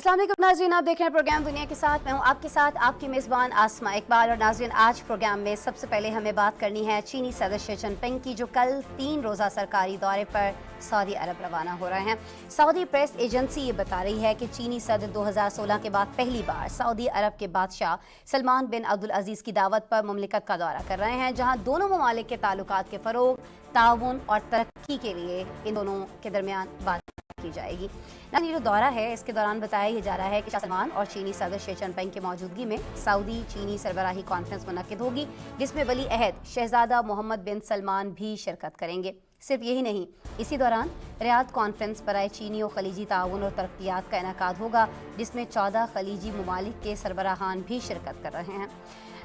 अस्सलाम वालेकुम नाज़रीन, आप देख रहे हैं प्रोग्राम दुनिया के साथ। मैं हूं आपके साथ आपकी मेज़बान आसमा इकबाल। और नाज़रीन, आज प्रोग्राम में सबसे पहले हमें बात करनी है चीनी सदर शी जिनपिंग की, जो कल 3 रोज़ा सरकारी दौरे पर सऊदी अरब रवाना हो रहे हैं। सऊदी प्रेस एजेंसी ये बता रही है कि चीनी सदर 2016 के बाद पहली बार सऊदी अरब के बादशाह सलमान बिन अब्दुल अजीज़ की दावत पर मुमलिकत का दौरा कर रहे हैं, जहाँ दोनों ममालिक के ताल्लुकात के फ़रोग़, ताउन और तरक्की के लिए इन दोनों के दरमियान बात की जाएगी। ये जो दौरा है, इसके दौरान बताया जा रहा है कि शाह सलमान और चीनी सदर शी जिनपिंग की मौजूदगी में सऊदी चीनी सरबराही कॉन्फ्रेंस मुनक्किद होगी, जिसमें वली अहद शहजादा मोहम्मद बिन सलमान भी शिरकत करेंगे। सिर्फ यही नहीं, इसी दौरान रियाद कॉन्फ्रेंस बराए चीनी और खलीजी ताउन और तरक्कियात का इनेकाद होगा, जिसमें 14 खलीजी ममालिक के सरबराहान भी शिरकत कर रहे हैं।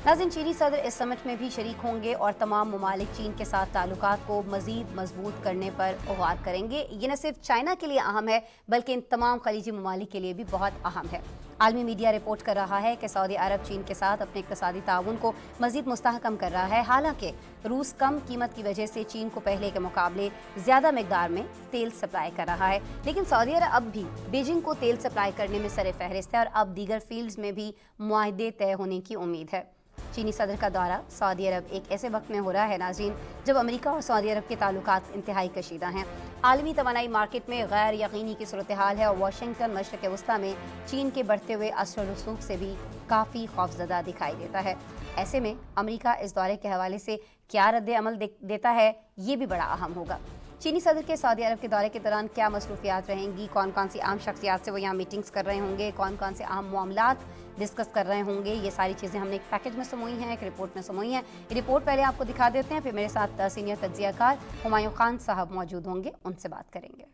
नाज़रीन, चीनी सदर इस समिट में भी शरीक होंगे और तमाम ममालिक चीन के साथ ताल्लुकात को मज़ीद मजबूत करने पर गौर करेंगे। ये न सिर्फ चाइना के लिए अहम है, बल्कि इन तमाम खलीजी ममालिक के लिए भी बहुत अहम है। आलमी मीडिया रिपोर्ट कर रहा है कि सऊदी अरब चीन के साथ अपने इक़्तिसादी ताउन को मज़ीद मुस्तहकम कर रहा है। हालांकि रूस कम कीमत की वजह से चीन को पहले के मुकाबले ज़्यादा मकदार में तेल सप्लाई कर रहा है, लेकिन सऊदी अरब अब भी बीजिंग को तेल सप्लाई करने में सर फहरिस्त है और अब दीगर फील्ड्स में भी मुआहदे तय होने की उम्मीद है। चीनी सदर का दौरा सऊदी अरब एक ऐसे वक्त में हो रहा है नाज़रीन, जब अमेरिका और सऊदी अरब के ताल्लुकात इंतहाई कशीदा हैं। आलमी तवानाई मार्केट में गैर यकीनी की सूरत हाल है और वाशिंगटन मशरक़ वस्ती में चीन के बढ़ते हुए असर रसूख से भी काफ़ी खौफजदा दिखाई देता है। ऐसे में अमेरिका इस दौरे के हवाले से क्या रद्द अमल देता है, ये भी बड़ा अहम होगा। चीनी सदर के सऊदी अरब के दौरे के दौरान क्या मसरूफियात रहेंगी, कौन कौन सी अहम शख्सियात से वो यहाँ मीटिंग्स कर रहे होंगे, कौन कौन से अहम मामलात डिस्कस कर रहे होंगे, ये सारी चीज़ें हमने एक पैकेज में समोई हैं, एक रिपोर्ट में समोई हैं। ये रिपोर्ट पहले आपको दिखा देते हैं, फिर मेरे साथ सीनियर तज्ज़ियाकार हुमायूं खान साहब मौजूद होंगे, उनसे बात करेंगे।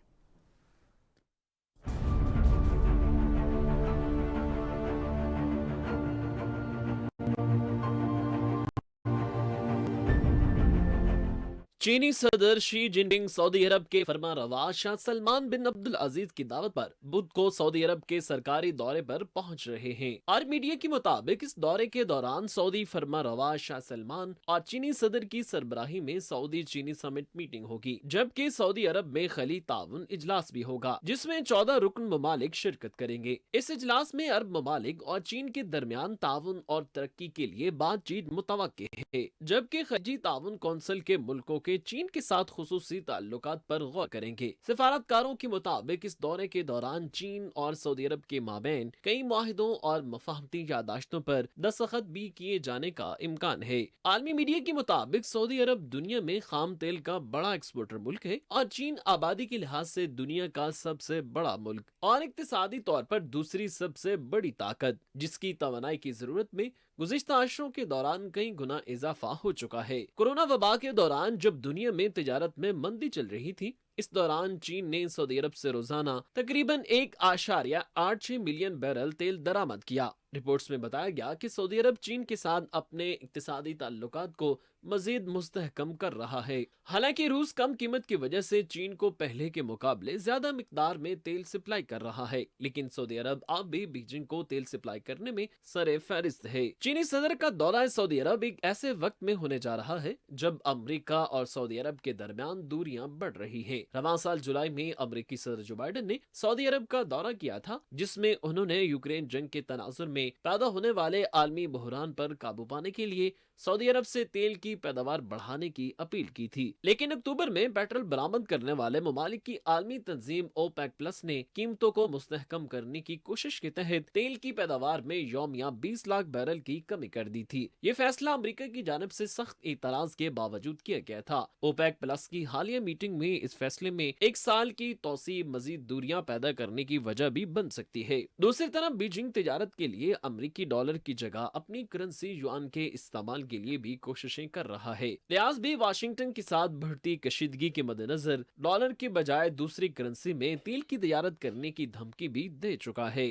चीनी सदर शी जिनपिंग सऊदी अरब के फरमारवा शाह सलमान बिन अब्दुल अजीज की दावत पर बुध को सऊदी अरब के सरकारी दौरे पर पहुंच रहे हैं। और मीडिया के मुताबिक इस दौरे के दौरान सऊदी फरमारवा शाह सलमान और चीनी सदर की सरबराही में सऊदी चीनी समिट मीटिंग होगी, जबकि सऊदी अरब में खली ताउन इजलास भी होगा, जिसमें 14 रुकन ममालिक शिरकत करेंगे। इस इजलास में अरब ममालिक और चीन के दरमियान ताउन और तरक्की के लिए बातचीत मुतवक्के है, जबकि खलीजी ताउन कौंसिल के मुल्कों के चीन के साथ खुसूसी ताल्लुकात पर गौर करेंगे। सिफारतकारों के मुताबिक इस दौरे के दौरान चीन और सऊदी अरब के माबैन कई मुआहिदों और मफाहमती यादाश्तों पर दस्तखत भी किए जाने का इम्कान है। आलमी मीडिया के मुताबिक सऊदी अरब दुनिया में खाम तेल का बड़ा एक्सपोर्टर मुल्क है और चीन आबादी के लिहाज से दुनिया का सबसे बड़ा मुल्क और इक्तिसादी तौर पर दूसरी सबसे बड़ी ताकत, जिसकी तवानाई की जरूरत में गुज़िश्ता अशरों के दौरान कई गुना इजाफा हो चुका है। कोरोना वबा के दौरान जब दुनिया में तिजारत में मंदी चल रही थी, इस दौरान चीन ने सऊदी अरब से रोजाना तकरीबन 1.86 मिलियन बैरल तेल दरामद किया। रिपोर्ट्स में बताया गया कि सऊदी अरब चीन के साथ अपने इक्तिसादी ताल्लुकात को मजीद मुस्तहकम कर रहा है। हालांकि रूस कम कीमत की वजह से चीन को पहले के मुकाबले ज्यादा मिकदार में तेल सप्लाई कर रहा है, लेकिन सऊदी अरब अब भी बीजिंग को तेल सप्लाई करने में सरे फहरिस्त है। चीनी सदर का दौरा सऊदी अरब एक ऐसे वक्त में होने जा रहा है जब अमेरिका और सऊदी अरब के दरमियान दूरियां बढ़ रही है। रवां साल जुलाई में अमेरिकी सदर जो बाइडेन ने सऊदी अरब का दौरा किया था, जिसमें उन्होंने यूक्रेन जंग के तनाजुर में पैदा होने वाले आलमी बहरान पर काबू पाने के लिए सऊदी अरब से तेल की पैदावार बढ़ाने की अपील की थी। लेकिन अक्टूबर में पेट्रोल बरामद करने वाले ममालिक की आलमी तंजीम ओपेक प्लस ने कीमतों को मुस्तहकम करने की कोशिश के तहत तेल की पैदावार में यौमिया 20 लाख बैरल की कमी कर दी थी। ये फैसला अमेरिका की जानिब से सख्त एतराज के बावजूद किया गया था। ओपेक प्लस की हालिया मीटिंग में इस फैसले में 1 साल की तोसी मजीद दूरियां पैदा करने की वजह भी बन सकती है। दूसरी तरफ बीजिंग तिजारत के लिए अमेरिकी डॉलर की जगह अपनी करेंसी युआन के इस्तेमाल के लिए भी कोशिशें कर रहा है। लिहाज भी वाशिंगटन के साथ बढ़ती कशीदगी के मद्देनजर डॉलर के बजाय दूसरी करेंसी में तेल की तिजारत करने की धमकी भी दे चुका है।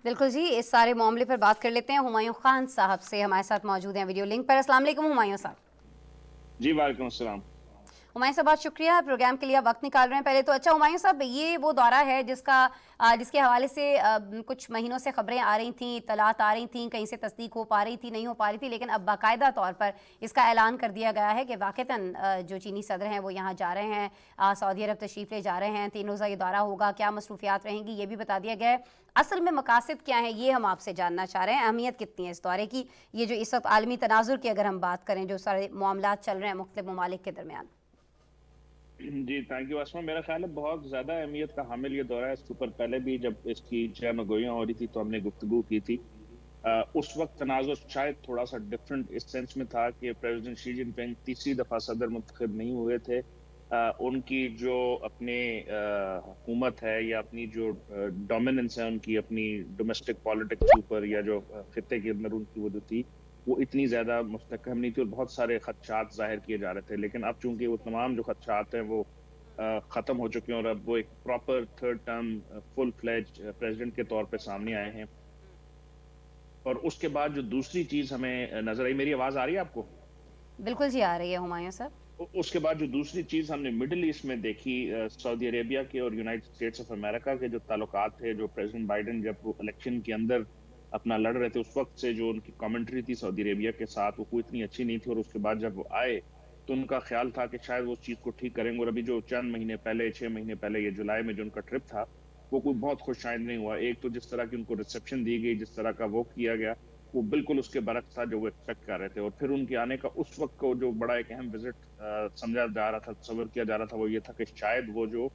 बिल्कुल जी, इस सारे मामले पर बात कर लेते हैं। हुमायूं खान साहब से हमारे साथ मौजूद हैं वीडियो लिंक पर। अस्सलाम वालेकुम हुमायूं साहब। जी वालेकुम अस्सलाम। हुमायूं साहब बहुत शुक्रिया प्रोग्राम के लिए आप वक्त निकाल रहे हैं। पहले तो अच्छा हुमायूं साहब, ये वो दौरा है जिसके हवाले से कुछ महीनों से खबरें आ रही थी, इत्तलात आ रही थी, कहीं से तस्दीक हो पा रही थी, नहीं हो पा रही थी, लेकिन अब बाकायदा तौर पर इसका ऐलान कर दिया गया है कि वाक़तन जो चीनी सदर हैं वो यहाँ जा रहे हैं, सऊदी अरब तशरीफ़ ले जा रहे हैं। 3 रोज़ा ये दौरा होगा, क्या मसरूफियात रहेंगी ये भी बता दिया गया है। असल में मकासद क्या हैं ये हम आपसे जानना चाह रहे हैं, अहमियत कितनी है इस दौरे की, ये जो इस वक्त आलमी तनाजुर की अगर हम बात करें, जो सारे मामलात चल रहे हैं मुख्तलिफ ममालिक के दरमियान। जी थैंक यू आसमा। मेरा ख्याल है बहुत ज़्यादा अहमियत का हामिल ये दौरा है। इसके ऊपर पहले भी जब इसकी जयमगोइयाँ हो रही थी तो हमने गुफ्तगू की थी। उस वक्त तनाजुर शायद थोड़ा सा डिफरेंट इस सेंस में था कि प्रेसिडेंट शी जिनपिंग तीसरी दफ़ा सदर मुंतखब नहीं हुए थे। उनकी जो अपने हुकूमत है या अपनी जो डोमिनेंस है उनकी अपनी डोमेस्टिक पॉलिटिक्स के ऊपर, या जो खित्ते के अंदर उनकी वो जो थी वो इतनी ज़्यादा मुस्तकम नहीं थी और बहुत सारे खदशात ज़ाहिर किए जा रहे थे। लेकिन अब चूंकि वो तमाम जो खदशात हैं वो ख़त्म हो चुके हैं और अब वो एक proper third term full fledge president के तौर पे सामने आए हैं। और उसके बाद जो दूसरी चीज़ हमें नज़र आई, मेरी आवाज़ आ रही है आपको? बिल्कुल जी आ रही है हुमायूं साहब। उसके बाद जो दूसरी चीज़ हमने मिडिल ईस्ट में देखी, सऊदी अरेबिया के और यूनाइटेड स्टेट्स ऑफ अमेरिका के जो ताल्लुकात थे, जो प्रेसिडेंट बाइडेन जब वो इलेक्शन के अंदर अपना लड़ रहे थे उस वक्त से जो उनकी कमेंट्री थी सऊदी अरेबिया के साथ वो कोई इतनी अच्छी नहीं थी। और उसके बाद जब वो आए तो उनका ख्याल था कि शायद वो उस चीज़ को ठीक करेंगे। और अभी जो चंद महीने पहले, 6 महीने पहले, ये जुलाई में जो उनका ट्रिप था वो कोई बहुत खुशाइंद नहीं हुआ। एक तो जिस तरह की उनको रिसेप्शन दी गई, जिस तरह का वो किया गया, वो बिल्कुल उसके बरक्स था जो वो एक्सपेक्ट कर रहे थे। और फिर उनके आने का उस वक्त को जो बड़ा एक अहम विजिट समझा जा रहा था, तस्वर किया जा रहा था, वो ये था कि शायद वो जो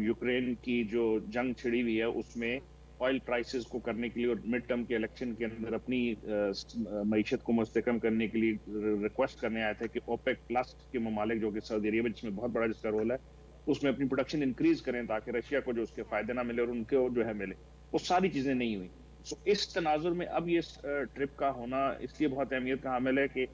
यूक्रेन की जो जंग छिड़ी हुई है उसमें ऑयल प्राइसेस को करने के लिए और मिड टर्म के इलेक्शन के अंदर अपनी मईशत को मुस्तकम करने के लिए रिक्वेस्ट करने आए थे कि ओपेक प्लस के ममालिक जो कि सऊदी अरेबिया जिसमें बहुत बड़ा जिसका रोल है उसमें अपनी प्रोडक्शन इंक्रीज करें ताकि रशिया को जो उसके फायदे ना मिले और उनको जो है मिले। वो सारी चीजें नहीं हुई। सो इस तनाजुर में अब ये ट्रिप का होना इसलिए बहुत अहमियत का हामिल है कि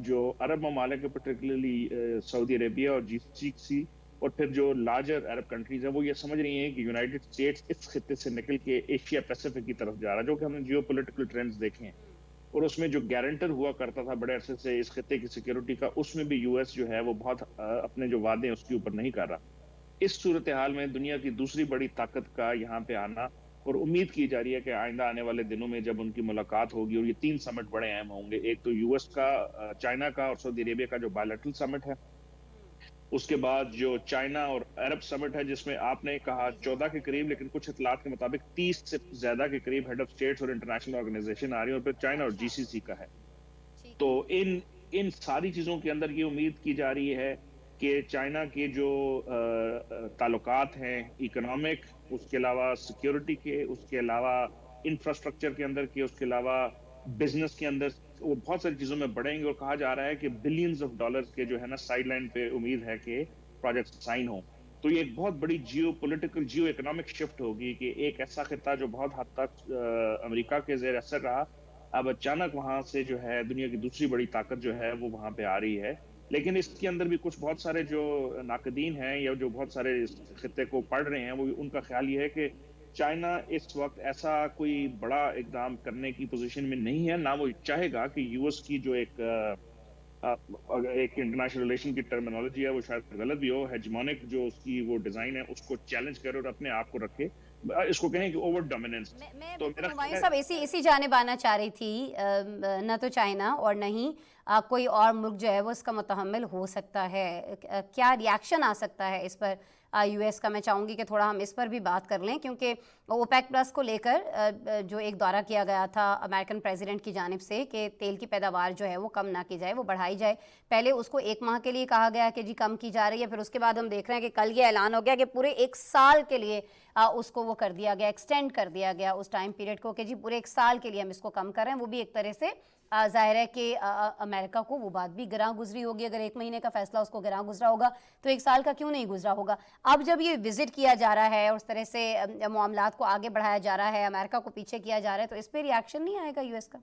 जो अरब ममालिक पर्टिकुलरली सऊदी अरेबिया और जीसीसी और फिर जो लार्जर अरब कंट्रीज है वो ये समझ रही हैं कि यूनाइटेड स्टेट्स इस खित्ते से निकल के एशिया पैसिफिक की तरफ जा रहा है, जो कि हमने जियो पोलिटिकल ट्रेंड्स देखे हैं। और उसमें जो गारंटर हुआ करता था बड़े अरसे से इस खित्ते की सिक्योरिटी का, उसमें भी यूएस जो है वो बहुत अपने जो वादे हैं उसके ऊपर नहीं कर रहा। इस सूरत हाल में दुनिया की दूसरी बड़ी ताकत का यहाँ पे आना, और उम्मीद की जा रही है कि आइंदा आने वाले दिनों में जब उनकी मुलाकात होगी और ये 3 समिट बड़े अहम होंगे, एक तो यूएस का, चाइना का और सऊदी अरेबिया का जो बायलैटरल समिट है, उसके बाद जो चाइना और अरब समिट है जिसमें आपने कहा 14 के करीब, लेकिन कुछ इतलात के मुताबिक 30 से ज्यादा के करीब हेड ऑफ स्टेट्स और इंटरनेशनल ऑर्गेनाइजेशन आ रही है, और फिर चाइना और जीसीसी का है। तो इन सारी चीजों के अंदर ये उम्मीद की जा रही है कि चाइना के जो ताल्लुकात हैं इकोनॉमिक, उसके अलावा सिक्योरिटी के, उसके अलावा इंफ्रास्ट्रक्चर के अंदर के, उसके अलावा बिजनेस के अंदर, वो बहुत सारी चीजों में बढ़ेंगे। और कहा जा रहा है कि बिलियंस ऑफ डॉलर्स के जो है ना साइड लाइन पे उम्मीद है कि प्रोजेक्ट साइन हो। तो ये एक बहुत बड़ी जियो पोलिटिकल जियो इकोनॉमिक शिफ्ट होगी कि एक ऐसा खिता जो बहुत हद तक अमेरिका के जेर असर रहा, अब अचानक वहां से जो है दुनिया की दूसरी बड़ी ताकत जो है वो वहां पे आ रही है। लेकिन इसके अंदर भी कुछ बहुत सारे जो नाकदीन हैं या जो बहुत सारे इस खिते को पढ़ रहे हैं वो उनका ख्याल ये है कि चाइना इस वक्त ऐसा कोई बड़ा इकदाम करने की पोजीशन में नहीं है, ना वो चाहेगा कि यूएस की जो एक इंटरनेशनल रिलेशन की टर्मिनोलॉजी है वो शायद गलत भी हो, हेजमोनिक जो उसकी वो डिजाइन है उसको चैलेंज करे और अपने आप को रखे, इसको कहें कि ओवर डोमिनेंस। तो हुमायूं साहब इसी जानिब आना चाह रही थी, न तो चाइना और न ही कोई और मुल्क जो है वो इसका मुतहम्मिल हो सकता है। क्या रिएक्शन आ सकता है इस पर यूएस का? मैं चाहूँगी कि थोड़ा हम इस पर भी बात कर लें, क्योंकि ओपेक प्लस को लेकर जो एक दौरा किया गया था अमेरिकन प्रेसिडेंट की जानिब से कि तेल की पैदावार जो है वो कम ना की जाए, वो बढ़ाई जाए। पहले उसको 1 माह के लिए कहा गया कि जी कम की जा रही है, फिर उसके बाद हम देख रहे हैं कि कल ये ऐलान हो गया कि पूरे 1 साल के लिए उसको वो कर दिया गया, एक्सटेंड कर दिया गया उस टाइम पीरियड को कि जी पूरे 1 साल के लिए हम इसको कम कर रहे हैं। वो भी एक तरह से जाहिर है कि अमेरिका को वो बात भी गिरां गुजरी होगी, अगर 1 महीने का फैसला उसको गिरां गुजरा होगा तो 1 साल का क्यों नहीं गुजरा होगा। अब जब ये विजिट किया जा रहा है और उस तरह से मामलात को आगे बढ़ाया जा रहा है, अमेरिका को पीछे किया जा रहा है, तो इस पर रिएक्शन नहीं आएगा यूएस का?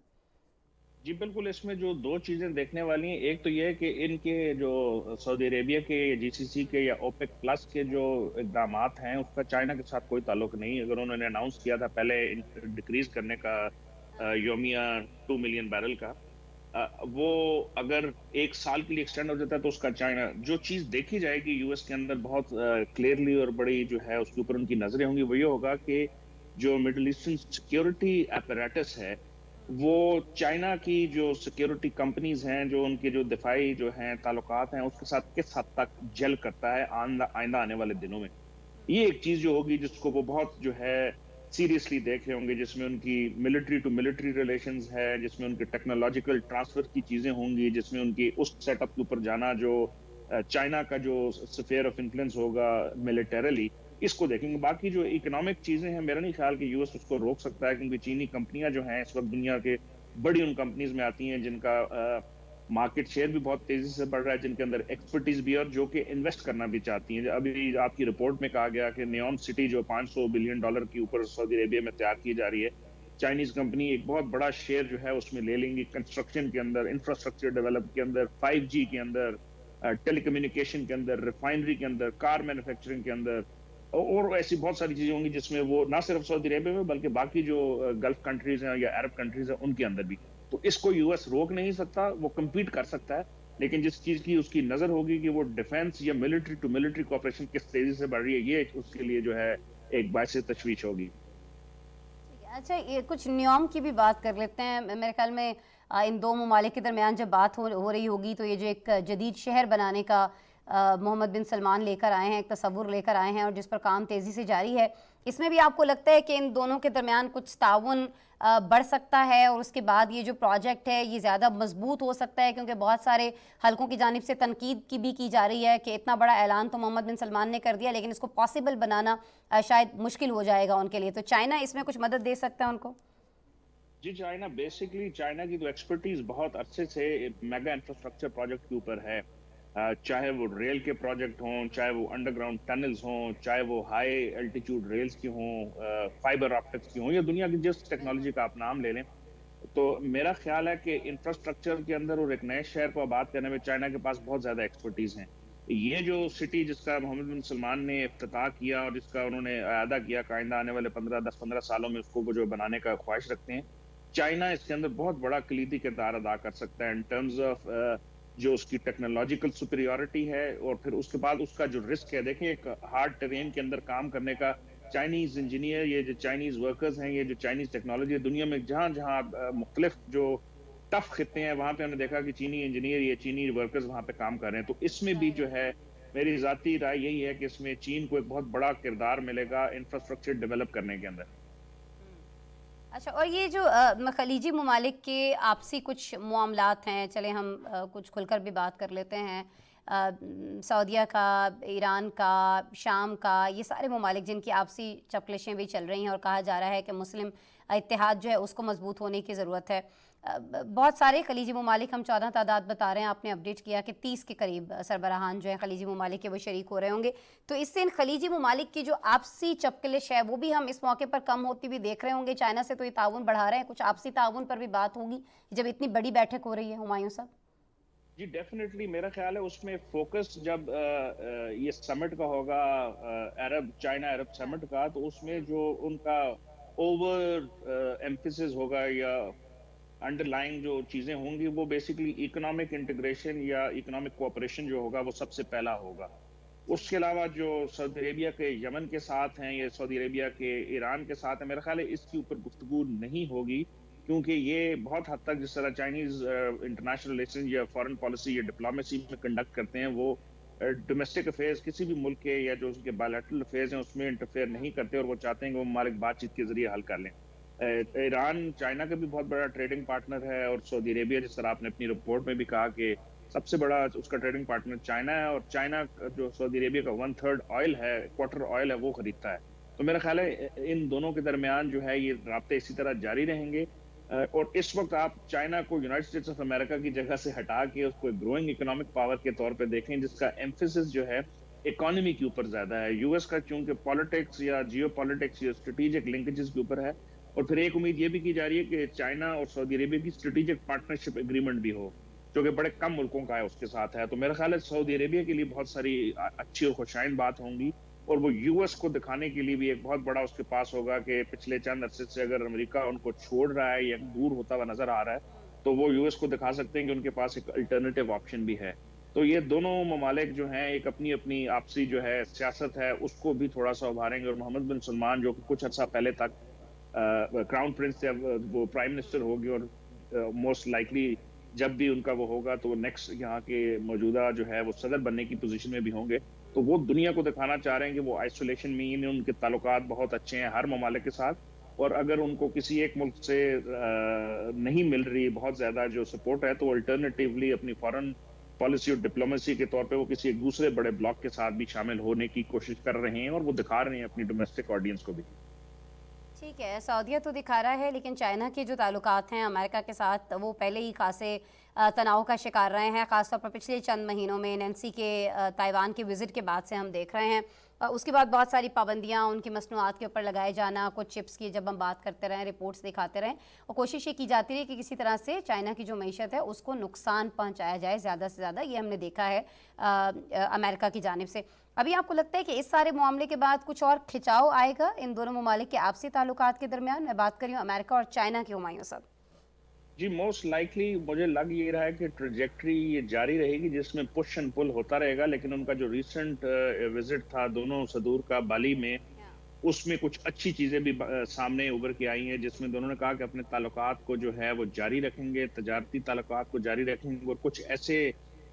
जी बिल्कुल, इसमें जो 2 चीजें देखने वाली हैं, एक तो ये है कि इनके जो सऊदी अरेबिया के या जीसीसी के या ओपेक प्लस के जो इकदाम हैं उसका चाइना के साथ कोई ताल्लुक नहीं। अगर उन्होंने अनाउंस किया था पहले डिक्रीज करने का योमिया 2 मिलियन बैरल का, وہ اگر ایک سال کے لیے ایکسٹینڈ ہو جاتا ہے تو اس کا چائنا جو چیز دیکھی جائے گی یو ایس کے اندر بہت کلیئرلی اور بڑی جو ہے اس کے اوپر ان کی نظریں ہوں گی، وہ یہ ہوگا کہ جو مڈل ایسٹرن سیکیورٹی اپریٹس ہے وہ چائنا کی جو سیکیورٹی کمپنیز ہیں، جو ان کے جو دفاعی جو ہیں تعلقات ہیں، اس کے ساتھ کس حد تک جل کرتا ہے آئندہ آنے والے دنوں میں. یہ ایک چیز جو ہوگی جس کو وہ بہت جو ہے سیریسلی دیکھ رہے ہوں گے، جس میں ان کی ملٹری ٹو ملٹری ریلیشنز ہے، جس میں ان کے ٹیکنالوجیکل ٹرانسفر کی چیزیں ہوں گی، جس میں ان کی اس سیٹ اپ کے اوپر جانا جو چائنا کا جو سفیئر آف انفلوئنس ہوگا ملیٹریلی، اس کو دیکھیں گے. باقی جو اکنامک چیزیں ہیں میرا نہیں خیال کہ یو ایس اس کو روک سکتا ہے، کیونکہ چینی کمپنیاں جو ہیں اس وقت دنیا کے بڑی ان کمپنیز میں آتی ہیں جن کا مارکیٹ شیئر بھی بہت تیزی سے بڑھ رہا ہے، جن کے اندر ایکسپرٹیز بھی اور جو کہ انویسٹ کرنا بھی چاہتی ہیں. ابھی آپ کی رپورٹ میں کہا گیا کہ نیوم سٹی جو $500 بلین کے اوپر سعودی عربیہ میں تیار کی جا رہی ہے، چائنیز کمپنی ایک بہت بڑا شیئر جو ہے اس میں لے لیں گی، کنسٹرکشن کے اندر، انفراسٹرکچر ڈیولپ کے اندر، 5G کے اندر، ٹیلی کمیونیکیشن کے اندر، ریفائنری کے اندر، کار مینوفیکچرنگ کے اندر، اور ایسی بہت ساری چیزیں ہوں گی جس میں وہ نہ صرف سعودی عربیہ میں بلکہ باقی جو گلف کنٹریز ہیں یا عرب کنٹریز ہیں ان کے اندر بھی. تو اس کو یو ایس روک نہیں سکتا، وہ کمپیٹ کر سکتا ہے، لیکن جس چیز کی اس کی نظر ہوگی کہ وہ ڈیفنس یا ملٹری ٹو ملٹری کوآپریشن کس تیزی سے بڑھ رہی ہے، یہ اس کے لیے جو ہے ایک باعث تشویش ہوگی. اچھا، یہ کچھ نیوم کی بھی بات کر لیتے ہیں. میرے خیال میں ان دو ممالک کے درمیان جب بات ہو رہی ہوگی تو یہ جو ایک جدید شہر بنانے کا محمد بن سلمان لے کر آئے ہیں، ایک تصور لے کر آئے ہیں اور جس پر کام تیزی سے جاری ہے، اس میں بھی آپ کو لگتا ہے کہ ان دونوں کے درمیان کچھ تعاون بڑھ سکتا ہے اور اس کے بعد یہ جو پروجیکٹ ہے یہ زیادہ مضبوط ہو سکتا ہے؟ کیونکہ بہت سارے حلقوں کی جانب سے تنقید کی بھی کی جا رہی ہے کہ اتنا بڑا اعلان تو محمد بن سلمان نے کر دیا لیکن اس کو پاسبل بنانا شاید مشکل ہو جائے گا ان کے لیے. تو چائنا اس میں کچھ مدد دے سکتا ہے ان کو؟ جی، چائنا بیسکلی چائنا کی تو ایکسپرٹیز بہت عرصے سے میگا انفراسٹرکچر پروجیکٹ کے اوپر ہے، چاہے وہ ریل کے پروجیکٹ ہوں، چاہے وہ انڈر گراؤنڈ ٹنلز ہوں، چاہے وہ ہائی الٹیٹیوڈ ریلز کی ہوں، فائبر آپٹکس کی ہوں، یا دنیا کی جس ٹیکنالوجی کا آپ نام لے لیں. تو میرا خیال ہے کہ انفراسٹرکچر کے اندر اور ایک نئے شہر کو آباد کرنے میں چائنا کے پاس بہت زیادہ ایکسپرٹیز ہیں. یہ جو سٹی جس کا محمد بن سلمان نے افتتاح کیا اور جس کا انہوں نے اعادہ کیا کہ آئندہ آنے والے 10-15 سالوں میں اس کو جو بنانے کا خواہش رکھتے ہیں، چائنا اس کے اندر بہت بڑا کلیدی کردار ادا کر سکتا ہے ان ٹرمز آف جو اس کی ٹیکنالوجیکل سپیریورٹی ہے، اور پھر اس کے بعد اس کا جو رسک ہے. دیکھیں ایک ہارڈ ٹرین کے اندر کام کرنے کا، چائنیز انجینئر، یہ جو چائنیز ورکرز ہیں، یہ جو چائنیز ٹیکنالوجی ہے، دنیا میں جہاں جہاں مختلف جو ٹف خطے ہیں وہاں پہ ہم نے دیکھا کہ چینی انجینئر یا چینی ورکرز وہاں پہ کام کر رہے ہیں. تو اس میں بھی جو ہے میری ذاتی رائے یہی ہے کہ اس میں چین کو ایک بہت بڑا کردار ملے گا انفراسٹرکچر ڈیولپ کرنے کے اندر. اچھا، اور یہ جو خلیجی ممالک کے آپسی کچھ معاملات ہیں، چلیں ہم کچھ کھل کر بھی بات کر لیتے ہیں. سعودیہ کا، ایران کا، شام کا، یہ سارے ممالک جن کی آپسی چپکلشیں بھی چل رہی ہیں اور کہا جا رہا ہے کہ مسلم اتحاد جو ہے اس کو مضبوط ہونے کی ضرورت ہے. بہت سارے خلیجی ممالک، ہم 14 تعداد بتا رہے ہیں، آپ نے اپڈیٹ کیا کہ 30 کے قریب سربراہان جو ہیں خلیجی ممالک کے وہ شریک ہو رہے ہوں گے. تو اس سے ان خلیجی ممالک کی جو آپسی چپکلش ہے وہ بھی ہم اس موقع پر کم ہوتی بھی دیکھ رہے ہوں گے. چائنا سے تو یہ تعاون بڑھا رہے ہیں، کچھ آپسی تعاون پر بھی بات ہوگی جب اتنی بڑی بیٹھک ہو رہی ہے ہمایوں صاحب؟ جی ڈیفینیٹلی، میرا خیال ہے اس میں فوکس جب یہ سمٹ کا ہوگا، عرب چائنا عرب سمٹ کا، تو اس میں جو ان کا اوور ایمفیسس ہوگا یا انڈر لائن جو چیزیں ہوں گی وہ بیسیکلی اکنامک انٹیگریشن یا اکنامک کوآپریشن جو ہوگا وہ سب سے پہلا ہوگا. اس کے علاوہ جو سعودی عربیہ کے یمن کے ساتھ ہیں یا سعودی عربیہ کے ایران کے ساتھ ہیں، میرا خیال ہے اس کے اوپر گفتگو نہیں ہوگی، کیونکہ یہ بہت حد تک جس طرح چائنیز انٹرنیشنل ریلیشن یا فارن پالیسی یا ڈپلومیسی میں کنڈکٹ کرتے ہیں، وہ ڈومیسٹک افیئرز کسی بھی ملک کے یا جو اس کے بائیلیٹرل افیئرز ہیں اس میں انٹرفیئر نہیں کرتے، اور وہ چاہتے ہیں کہ وہ ممالک بات چیت کے ذریعے حل کر لیں. ایران چائنا کا بھی بہت بڑا ٹریڈنگ پارٹنر ہے، اور سعودی عربیہ جس طرح آپ نے اپنی رپورٹ میں بھی کہا کہ سب سے بڑا اس کا ٹریڈنگ پارٹنر چائنا ہے، اور چائنا جو سعودی عربیہ کا 1/3 آئل ہے، کوارٹر آئل ہے، وہ خریدتا ہے. تو میرا خیال ہے ان دونوں کے درمیان جو ہے یہ رابطے اسی طرح جاری رہیں گے. اور اس وقت آپ چائنا کو یونائٹڈ اسٹیٹس آف امریکہ کی جگہ سے ہٹا کے اس کو گروئنگ اکنامک پاور کے طور پہ دیکھیں، جس کا ایمفیسس جو ہے اکانومی کے اوپر زیادہ ہے. یو ایس کا چونکہ پالیٹکس یا جیو پالیٹکس یا اسٹریٹجک لنکیجز کے اوپر ہے، اور پھر ایک امید یہ بھی کی جا رہی ہے کہ چائنا اور سعودی عربیہ کی اسٹریٹجک پارٹنرشپ ایگریمنٹ بھی ہو، جو کہ بڑے کم ملکوں کا ہے اس کے ساتھ ہے. تو میرا خیال ہے سعودی عربیہ کے لیے بہت ساری اچھی اور خوشائند بات ہوں گی، اور وہ یو ایس کو دکھانے کے لیے بھی ایک بہت بڑا اس کے پاس ہوگا کہ پچھلے چند عرصے سے اگر امریکہ ان کو چھوڑ رہا ہے یا دور ہوتا ہوا نظر آ رہا ہے، تو وہ यूएस को दिखा सकते हैं कि उनके पास एक अल्टरनेटिव ऑप्शन भी है। तो ये दोनों ममालिक जो हैं एक अपनी अपनी आपसी जो है सियासत है उसको भी थोड़ा सा उभारेंगे, और मोहम्मद बिन सलमान जो कि कुछ अर्सा पहले तक क्राउन प्रिंस थे, अब वो प्राइम मिनिस्टर होगी, और मोस्ट लाइकली जब भी उनका वो होगा तो वो नेक्स्ट यहाँ के मौजूदा जो है वो सदर बनने की पोजीशन में भी होंगे। तो वो दुनिया को दिखाना चाह रहे हैं कि वो आइसोलेशन में ही नहीं, उनके ताल्लुकात बहुत अच्छे हैं हर ममालिक के साथ, और अगर उनको किसी एक मुल्क से नहीं मिल रही बहुत ज्यादा जो सपोर्ट है, तो अल्टरनेटिवली अपनी फॉरेन पॉलिसी और डिप्लोमेसी के तौर पे वो किसी एक दूसरे बड़े ब्लॉक के साथ भी शामिल होने की कोशिश कर रहे हैं, और वो दिखा रहे हैं अपनी डोमेस्टिक ऑडियंस को भी। ठीक है, सऊदीया तो दिखा रहा है, लेकिन चाइना के जो ताल्लुकात हैं अमेरिका के साथ वो पहले ही खासे तनाव का शिकार रहे हैं, ख़ासतौर पर पिछले चंद महीनों में नैन्सी के ताइवान के विज़िट के बाद से हम देख रहे हैं। उसके बाद बहुत सारी पाबंदियां उनकी मसनूआत के ऊपर लगाए जाना, कुछ चिप्स की जब हम बात करते रहें, रिपोर्ट्स दिखाते रहें, और कोशिश ये की जाती रही कि किसी तरह से चाइना की जो मीशत है उसको नुकसान पहुंचाया जाए ज़्यादा से ज़्यादा। ये हमने देखा है अमेरिका की जानिब से। अभी आपको लगता है कि इस सारे मामले के बाद कुछ और खिंचाव आएगा इन दोनों ममालिक के आपसी ताल्लुकात के दरमियान? मैं बात कर रही हूँ अमेरिका और चाइना के हुमायूं साहब। जी, मोस्ट लाइकली मुझे लग ये रहा है कि ट्रेजेक्ट्री ये जारी रहेगी, जिसमें पुश एंड पुल होता रहेगा, लेकिन उनका जो रिसेंट विजिट था दोनों सदूर का बाली में, उसमें कुछ अच्छी चीजें भी सामने उभर के आई हैं, जिसमें दोनों ने कहा कि अपने ताल्लुकात को जो है वो जारी रखेंगे, तजारती ताल्लुकात को जारी रखेंगे, और कुछ ऐसे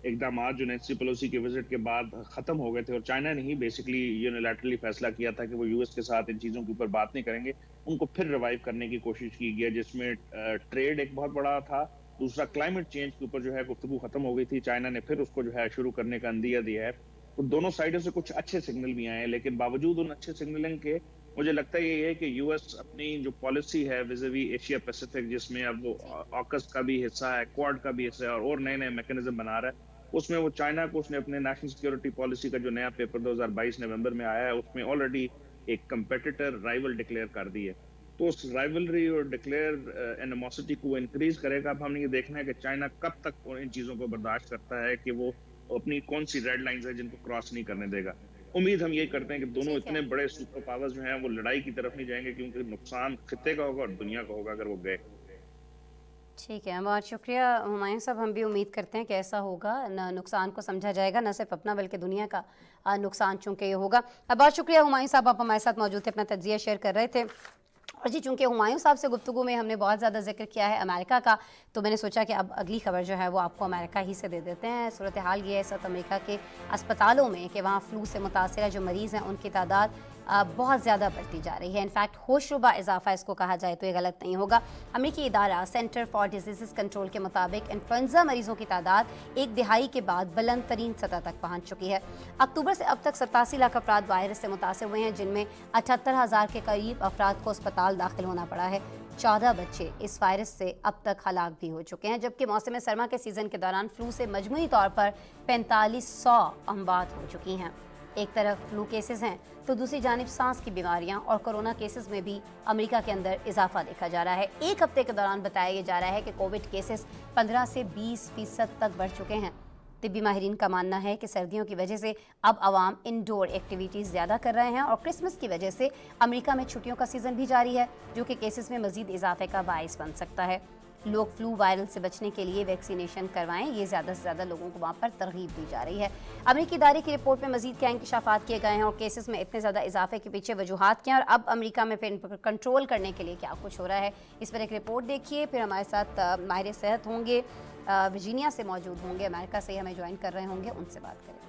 इकदामात जो नैन्सी पेलोसी के विजिट के बाद खत्म हो गए थे, और चाइना ने ही बेसिकली यूनिलैटरली फैसला किया था कि वो यूएस के साथ इन चीजों के ऊपर बात नहीं करेंगे, उनको फिर रिवाइव करने की कोशिश की गई, जिसमें ट्रेड एक बहुत बड़ा था, दूसरा क्लाइमेट चेंज के ऊपर जो है गुफ्तगू खत्म हो गई थी, चाइना ने फिर उसको जो है शुरू करने का अंदिया दिया है। तो दोनों साइडों से कुछ अच्छे सिग्नल भी आए हैं, लेकिन बावजूद उन अच्छे सिग्नलिंग के मुझे लगता है ये है कि यूएस अपनी जो पॉलिसी है विज़ावी एशिया पैसिफिक, जिसमें अब वो ऑकस का भी हिस्सा है, क्वाड का भी हिस्सा है, और नए नए मैकेनिज्म बना रहा है, उसमें वो चाइना को उसने अपने नेशनल सिक्योरिटी पॉलिसी का जो नया पेपर 2022 नवंबर में आया है उसमें ऑलरेडी एक कंपेटिटर राइवल डिक्लेयर कर दी है। तो उस राइवलरी और डिक्लेयर एनिमोसिटी को इंक्रीज करेगा। अब हमने ये देखना है कि चाइना कब तक इन चीजों को बर्दाश्त करता है, कि वो अपनी कौन सी रेड लाइंस है जिनको क्रॉस नहीं करने देगा। उम्मीद हम ये करते हैं कि दोनों ठीक है। इतने बड़े सुपर पावर्स जो हैं वो लड़ाई की तरफ नहीं जाएंगे, क्योंकि नुकसान खित्ते का होगा और दुनिया का होगा अगर वो गए। ठीक है, बहुत शुक्रिया हुमायूं साहब। हम भी उम्मीद करते हैं कि ऐसा होगा, न नुकसान को समझा जाएगा, न सिर्फ अपना बल्कि दुनिया का नुकसान चूंकि ये होगा। बहुत शुक्रिया हुमायूं साहब, आप हमारे साथ मौजूद थे, अपना तज्जिया शेयर कर रहे थे। और जी, चूंकि हुमायूं साहब से गुफ्तगू में हमने बहुत ज़्यादा जिक्र किया है अमेरिका का, तो मैंने सोचा कि अब अगली खबर जो है वो आपको अमेरिका ही से दे देते हैं। सूरत हाल ये है इस वक्त अमेरिका के अस्पतालों में कि वहाँ फ्लू से मुतासर जो मरीज़ हैं उनकी तादाद बहुत ज़्यादा बढ़ती जा रही है। इनफैक्ट होशरुबा इजाफा इसको कहा जाए तो ये गलत नहीं होगा। अमेरिकी इदारा सेंटर फॉर डिजीज़ कंट्रोल के मुताबिक इन्फ्लुएंजा मरीजों की तादाद 1/2 के बाद बुलंद तरीन सतह तक पहुँच चुकी है। अक्टूबर से अब तक 87 लाख अफराद वायरस से मुतासर हुए हैं, जिनमें 78,000 के करीब अफराद को अस्पताल दाखिल होना पड़ा है। 14 बच्चे इस वायरस से अब तक हलाक भी हो चुके हैं, जबकि मौसम सरमा के सीज़न के दौरान फ्लू से मजमूई तौर पर 4500 अमवात हो चुकी हैं। एक तरफ फ्लू केसेस हैं तो दूसरी जानिब सांस की बीमारियां और कोरोना केसेस में भी अमेरिका के अंदर इजाफा देखा जा रहा है। एक हफ्ते के दौरान बताया जा रहा है कि कोविड केसेस 15 से 20% तक बढ़ चुके हैं। तिब्बी माहिरीन का मानना है कि सर्दियों की वजह से अब आवाम इंडोर एक्टिविटीज़ ज़्यादा कर रहे हैं, और क्रिसमस की वजह से अमेरिका में छुट्टियों का सीज़न भी जारी है, जो कि केसेस में मज़ीद इजाफे का बाइस बन सकता है। लोग फ्लू वायरल से बचने के लिए वैक्सीनेशन करवाएं, ये ज़्यादा से ज़्यादा लोगों को वहाँ पर तरगीब दी जा रही है। अमेरिकी इदारे की रिपोर्ट में मज़ीद क्या इंकशाफात किए गए हैं और केसेस में इतने ज़्यादा इजाफे के पीछे वजूहात क्या, और अब अमेरिका में फिर इन पर कंट्रोल करने के लिए क्या कुछ हो रहा है, इस पर एक रिपोर्ट देखिए। फिर हमारे साथ माहिर सेहत होंगे, वर्जीनिया से मौजूद होंगे, अमेरिका से हमें ज्वाइन कर रहे होंगे, उनसे बात करेंगे।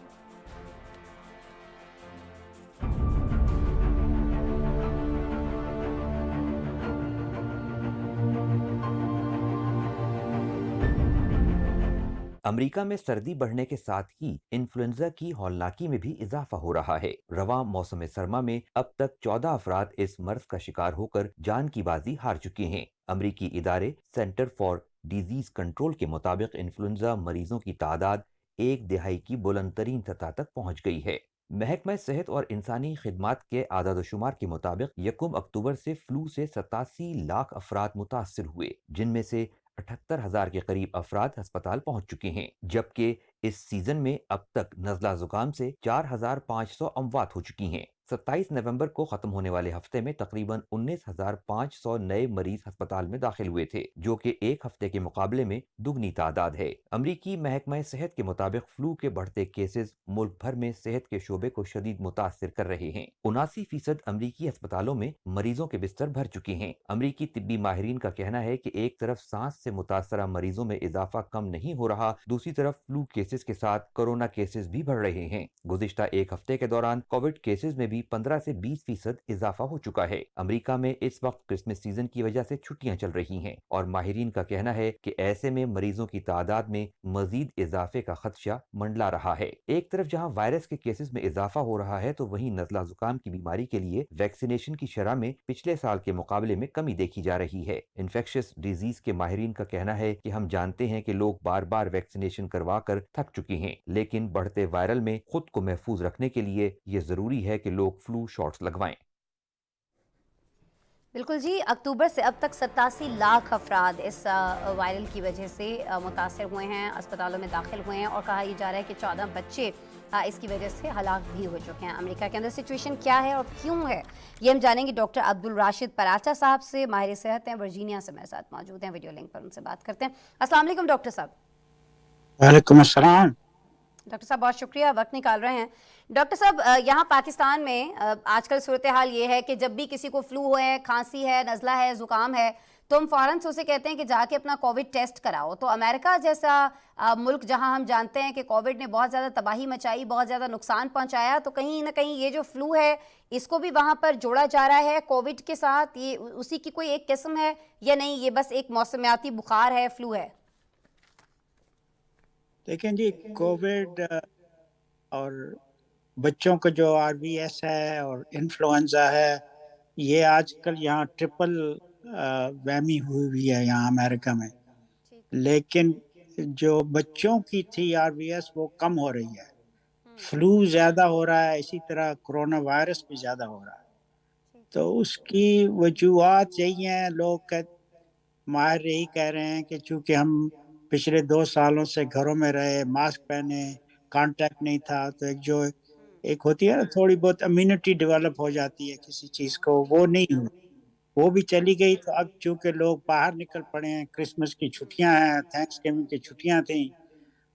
अमेरिका में सर्दी बढ़ने के साथ ही इन्फ्लुएंजा की हौलनाकी में भी इजाफा हो रहा है। रवां मौसम सरमा में अब तक 14 अफराद इस मर्ज का शिकार होकर जान की बाजी हार चुके हैं। अमेरिकी इदारे सेंटर फॉर डिजीज कंट्रोल के मुताबिक इन्फ्लुएंजा मरीजों की तादाद 1/2 की बुलंद तरीन सतह तक पहुंच गई है। महकमा सेहत और इंसानी खिदमात के आदाद-ओ-शुमार के मुताबिक 1 अक्टूबर से फ्लू से 87 लाख अफराद मुतासिर हुए, जिनमें से 78,000 के करीब अफराद अस्पताल पहुंच चुके हैं, जबकि इस सीजन में अब तक नजला जुकाम से 4,500 अमवात हो चुकी हैं। 27 नवंबर को खत्म होने वाले हफ्ते में तकरीबन 19,500 नए मरीज अस्पताल में दाखिल हुए थे, जो कि एक हफ्ते के मुकाबले में दुगनी तादाद है। अमरीकी महकमा सेहत के मुताबिक फ्लू के बढ़ते केसेस मुल्क भर में सेहत के शोबे को शदीद मुतासिर कर रहे हैं। 79% अमरीकी अस्पतालों में मरीजों के बिस्तर भर चुके हैं। अमरीकी तिब्बी माहिरीन का कहना है कि एक तरफ सांस से मुतासरा मरीजों में इजाफा कम नहीं हो रहा, दूसरी तरफ फ्लू केसेस के साथ कोरोना केसेस भी बढ़ रहे हैं। गुज़िश्ता एक हफ्ते के दौरान कोविड केसेस में भी 15 से 20% इजाफा हो चुका है। अमेरिका में इस वक्त क्रिसमस सीजन की वजह से छुट्टियां चल रही हैं और माहिरीन का कहना है कि ऐसे में मरीजों की तादाद में मजीद इजाफे का खदशा मंडला रहा है। एक तरफ जहां वायरस के केसेस में इजाफा हो रहा है तो वहीं नज़ला जुकाम की बीमारी के लिए वैक्सीनेशन की शरह में पिछले साल के मुकाबले में कमी देखी जा रही है। इन्फेक्शियस डिजीज के माहिरीन का कहना है कि हम जानते हैं कि लोग बार बार वैक्सीनेशन करवा कर थक चुके हैं, लेकिन बढ़ते वायरल में खुद को महफूज रखने के लिए ये जरूरी है कि लोग फ्लू शॉट्स लगवाएं। बिल्कुल जी, अक्टूबर से अब तक 87 लाख अफराद इस वायरल की वजह से मुतासर हुए हैं, अस्पतालों में दाखिल हुए हैं और कहा यह जा रहा है कि 14 बच्चे इसकी वजह से हलाक भी हो चुके हैं। अमेरिका के अंदर सिचुएशन क्या है और क्यों है, ये हम जानेंगे डॉक्टर अब्दुल राशिद पराचा साहब से। माहिर सेहत हैं, वर्जीनिया से मेरे साथ मौजूद हैं, वीडियो लिंक पर उनसे बात करते हैं। अस्सलाम वालेकुम डॉक्टर साहब। वालेकुम अस्सलाम। डॉक्टर साहब बहुत शुक्रिया, वक्त निकाल रहे हैं। डॉक्टर साहब, यहाँ पाकिस्तान में आजकल सूरत हाल ये है कि जब भी किसी को फ्लू है, खांसी है, नज़ला है, ज़ुकाम है, तो हम फ़ौरन से उसे कहते हैं कि जाके अपना कोविड टेस्ट कराओ। तो अमेरिका जैसा मुल्क जहाँ हम जानते हैं कि कोविड ने बहुत ज़्यादा तबाही मचाई, बहुत ज़्यादा नुकसान पहुँचाया, तो कहीं ना कहीं ये जो फ्लू है इसको भी वहाँ पर जोड़ा जा रहा है कोविड के साथ। ये उसी की कोई एक किस्म है या नहीं, ये बस एक मौसमियाती बुखार है, फ्लू है? देखें जी, कोविड और बच्चों का जो RVS है और इन्फ्लुएंजा है, ये आजकल यहाँ ट्रिपल वहमी हुई है यहाँ अमेरिका में। लेकिन जो बच्चों की थी RVS वो कम हो रही है, फ्लू ज़्यादा हो रहा है, इसी तरह कोरोना वायरस भी ज़्यादा हो रहा है। तो उसकी वजूहात यही हैं, लोग माहिर यही कह रहे हैं कि चूँकि हम पिछले 2 सालों से घरों में रहे, मास्क पहने, कांटेक्ट नहीं था, तो एक होती है ना थोड़ी बहुत इम्यूनिटी डेवलप हो जाती है किसी चीज़ को, वो नहीं हुई, वो भी चली गई। तो अब चूँकि लोग बाहर निकल पड़े हैं, क्रिसमस की छुट्टियाँ हैं, थैंक्सगिविंग की छुट्टियाँ थीं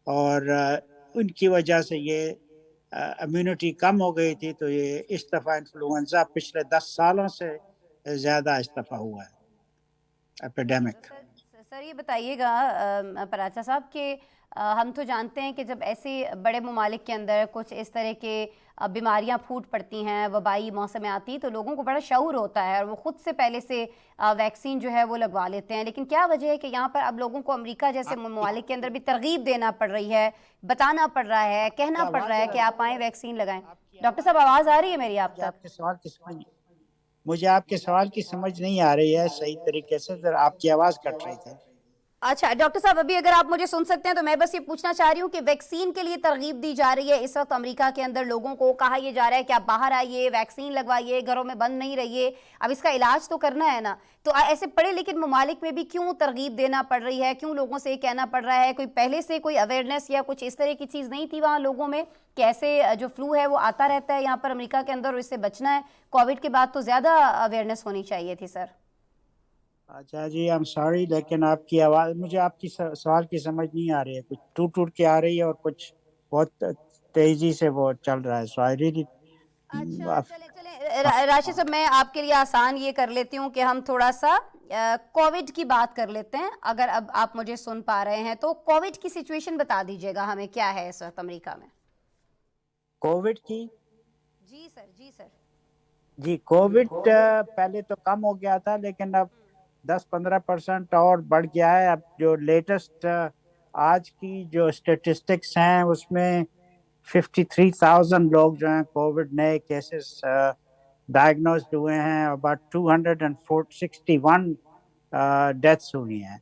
और उनकी वजह से ये इम्यूनिटी कम हो गई थी, तो ये इस दफ़ा इन्फ्लुएंजा पिछले 10 सालों से ज़्यादा इस दफ़ा हुआ है, एपिडेमिक। सर ये बताइएगा पराचा साहब कि हम तो जानते हैं कि जब ऐसे बड़े ममालिक के अंदर कुछ इस तरह के बीमारियां फूट पड़ती हैं, वबाई मौसम आती, तो लोगों को बड़ा शऊर होता है और वो खुद से पहले से वैक्सीन जो है वो लगवा लेते हैं। लेकिन क्या वजह है कि यहाँ पर अब लोगों को अमेरिका जैसे ममालिक के अंदर भी तरगीब देना पड़ रही है, बताना पड़ रहा है, कहना पड़ रहा है कि आप आएँ वैक्सीन लगाएं? डॉक्टर साहब आवाज़ आ रही है मेरी आप तक? मुझे आपके सवाल की समझ नहीं आ रही है सही तरीके से, जरा आपकी आवाज़ कट रही थी। अच्छा डॉक्टर साहब, अभी अगर आप मुझे सुन सकते हैं तो मैं बस ये पूछना चाह रही हूँ कि वैक्सीन के लिए तरगीब दी जा रही है इस वक्त अमेरिका के अंदर, लोगों को कहा यह जा रहा है कि आप बाहर आइए, वैक्सीन लगवाइए, घरों में बंद नहीं रहिए, अब इसका इलाज तो करना है ना। तो ऐसे पढ़े लिखे ममालिक में भी क्यों तरगीब देना पड़ रही है, क्यों लोगों से कहना पड़ रहा है? कोई पहले से कोई अवेयरनेस या कुछ इस तरह की चीज़ नहीं थी वहाँ लोगों में कि ऐसे जो फ्लू है वो आता रहता है यहाँ पर अमेरिका के अंदर और इससे बचना है? कोविड के बाद तो ज़्यादा अवेयरनेस होनी चाहिए थी सर। अच्छा जी, आई एम सॉरी, लेकिन आपकी आवाज़, मुझे आपकी सवाल की समझ नहीं आ रही है, कुछ टूट टूट के आ रही है और कुछ बहुत तेजी से वो चल रहा है। सो आई रियली अच्छा चले राशिद साहब, मैं आपके लिए आसान ये कर लेती हूँ कि हम थोड़ा सा कोविड की बात कर लेते हैं। अगर अब आप मुझे सुन पा रहे हैं तो कोविड की सिचुएशन बता दीजिएगा हमें, क्या है इस वक्त अमेरिका में? कोविड की? जी सर, जी सर। जी, कोविड पहले तो कम हो गया था, लेकिन अब 10-15% और बढ़ गया है। अब जो लेटेस्ट आज की जो स्टेटिस्टिक्स हैं उसमें 53,000 लोग जो हैं कोविड नए केसेस डायग्नोस्ड हुए हैं, अबाउट 261 डेथ्स हुई हैं।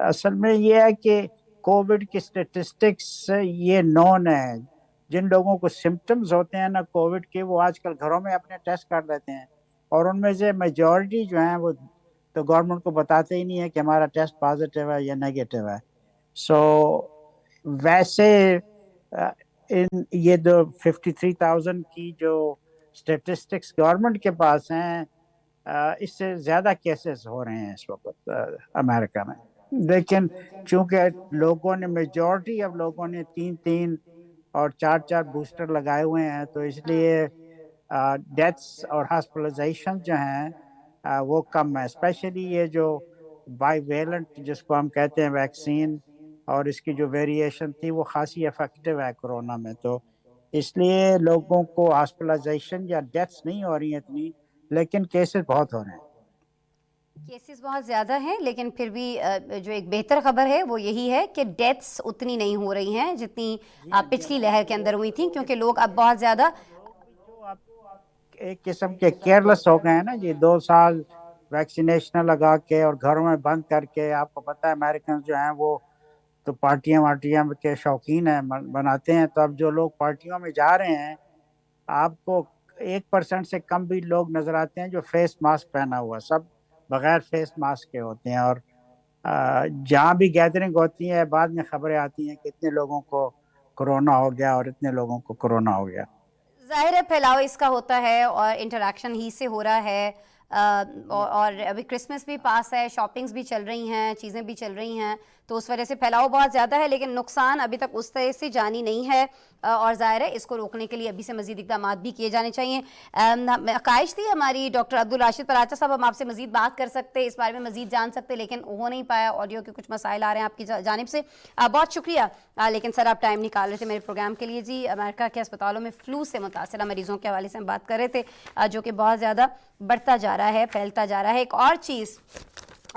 असल में ये है कि कोविड की स्टेटिस्टिक्स ये नोन है, जिन लोगों को सिम्टम्स होते हैं ना कोविड के, वो आजकल घरों में अपने टेस्ट कर लेते हैं और उनमें से मेजॉरिटी जो हैं वो तो गवर्नमेंट को बताते ही नहीं है कि हमारा टेस्ट पॉजिटिव है या नेगेटिव है। सो वैसे इन ये जो 53,000 की जो स्टेटिस्टिक्स गवर्नमेंट के पास हैं, इससे ज़्यादा केसेस हो रहे हैं इस वक्त अमेरिका में। लेकिन चूंकि लोगों ने मेजॉरिटी ऑफ लोगों ने 3-3 और 4-4 बूस्टर लगाए हुए हैं, तो इसलिए डेथ्स और हॉस्पिटलाइजेशन जो हैं वो कम है। स्पेशली ये जो बाईवेलेंट जिसको हम कहते हैं वैक्सीन, और इसकी जो वेरिएशन थी वो खासी इफेक्टिव है कोरोना में, तो इसलिए लोगों को हॉस्पिटलाइजेशन या डेथ्स नहीं हो रही हैं इतनी, लेकिन केसेस बहुत हो रहे हैं। केसेस बहुत ज़्यादा हैं, लेकिन फिर भी जो एक बेहतर खबर है वो यही है कि डेथ्स उतनी नहीं हो रही हैं जितनी पिछली लहर के अंदर हुई थी, क्योंकि लोग अब बहुत ज़्यादा एक किस्म के केयरलेस हो गए हैं ना जी। 2 साल वैक्सीनेशन लगा के और घरों में बंद करके, आपको पता है अमेरिकन जो हैं वो तो पार्टियां वार्टियां के शौकीन हैं, बनाते हैं। तो अब जो लोग पार्टियों में जा रहे हैं, आपको 1% से कम भी लोग नजर आते हैं जो फेस मास्क पहना हुआ, सब बगैर फेस मास्क के होते हैं। और जहाँ भी गैदरिंग होती है बाद में खबरें आती हैं कि इतने लोगों को कोरोना हो गया और इतने लोगों को कोरोना हो गया। ज़ाहिर है फैलाव इसका होता है और इंटरेक्शन ही से हो रहा है। और अभी क्रिसमस भी पास है, शॉपिंग्स भी चल रही हैं, चीज़ें भी चल रही हैं, तो उस वजह से फैलाव बहुत ज़्यादा है, लेकिन नुकसान अभी तक उस तरह से जानी नहीं है। और ज़ाहिर है इसको रोकने के लिए अभी से मज़ीद इक़दाम भी किए जाने चाहिए। ख्वाहिश थी हमारी डॉक्टर अब्दुल राशिद पराचा साहब, हम आपसे मज़ीद बात कर सकते, इस बारे में मज़ीद जान सकते, लेकिन हो नहीं पाया, ऑडियो के कुछ मसाइल आ रहे हैं आपकी जानिब से। बहुत शुक्रिया, लेकिन सर आप टाइम निकाल रहे थे मेरे प्रोग्राम के लिए। जी, अमेरिका के अस्पतालों में फ्लू से मुतासरा मरीज़ों के हवाले से हम बात कर रहे थे, जो कि बहुत ज़्यादा बढ़ता जा रहा है, फैलता जा रहा है। एक और चीज़